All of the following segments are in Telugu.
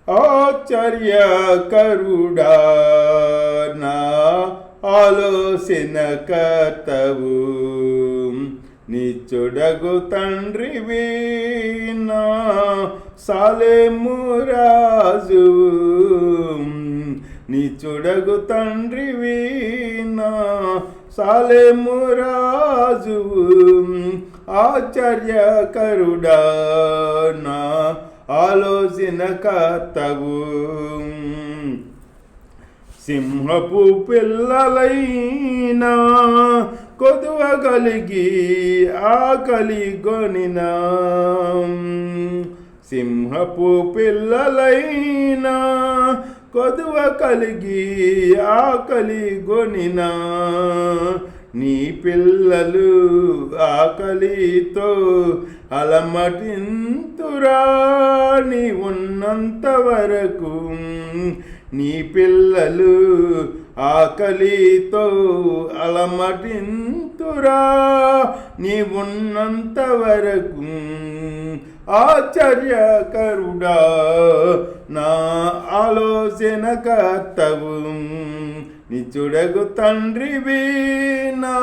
ఆశ్చర్యకరుడా నా ఆలోచన కర్తవు, నిత్యుడగు తండ్రివి నా సాలెము రాజు, నిత్యుడగు తండ్రివి నా సాలెము రాజు. ఆశ్చర్యకరుడా నా ఆలోచన కర్తవు, సింహపు పిల్లలైనా కొదువ కలిగి ఆకలి గొనిన, సింహపు పిల్లలైనా కొదువ కలిగి ఆకలి గొనిన, నీ పిల్లలు ఆకలితో అలమటింతురా నీ ఉన్నంత వరకు, నీ పిల్లలు ఆకలితో అలమటింతురా నీ ఉన్నంత వరకు. ఆశ్చర్యకరుడా నా ఆలోచన కర్తవు, నిత్యుడగు తండ్రివి నా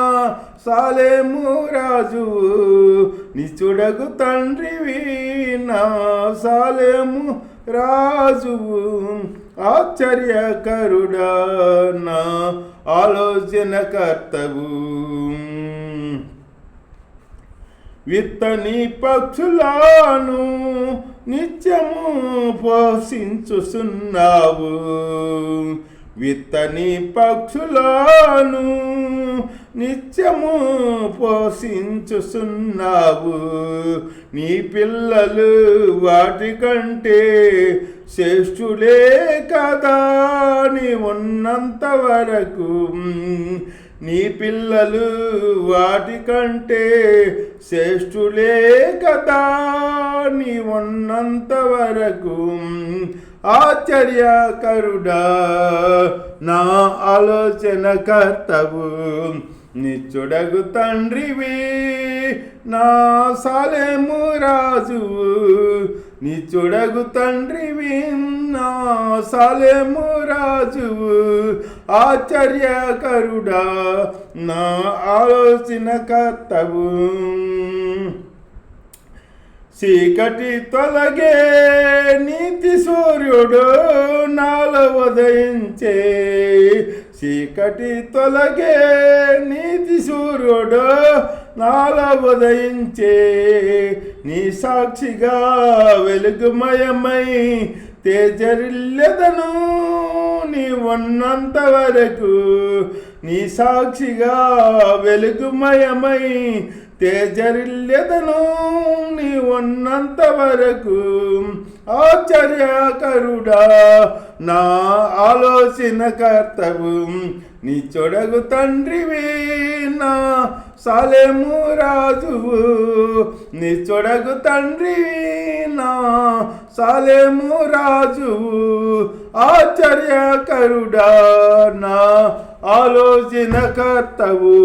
సాలెము రాజు, నిత్యుడగు తండ్రివి నా సాలెము రాజు. ఆశ్చర్యకరుడా నా ఆలోచన కర్తవు, విత్తని పక్షులను నిత్యము పోషించుచున్నావు, విత్తని పక్షులను నిత్యము పోషించుచున్నావు, నీ పిల్లలు వాటికంటే శ్రేష్ఠులే కదా నీ ఉన్నంత వరకు, నీ పిల్లలు వాటికంటే శ్రేష్ఠులే కదా నీ ఉన్నంత వరకు. ఆశ్చర్యకరుడా నా ఆలోచన కర్తవు, నిత్యుడగు తండ్రివి నా సాలెము రాజు, నిత్యుడగు తండ్రివి నా సాలెము రాజు. ఆశ్చర్యకరుడా నా ఆలోచన కర్తవు, చీకటి తొలగే నీతి సూర్యుడు నాలో ఉదయించే, చీకటి తొలగే నీతి సూర్యుడు నాలో ఉదయించే, నీ సాక్షిగా వెలుగుమయమై తేజరిల్లెదను నీ ఉన్నంత వరకు, నీ సాక్షిగా వెలుగుమయమై తేజరిల్లెదను నీ ఉన్నంత వరకు. ఆశ్చర్యకరుడా నా ఆలోచన కర్తవు, నిత్యుడగు తండ్రివి నా సాలెము రాజువు, నిత్యుడగు తండ్రివి నా సాలెము రాజువు. ఆశ్చర్యకరుడా నా ఆలోచన కర్తవు.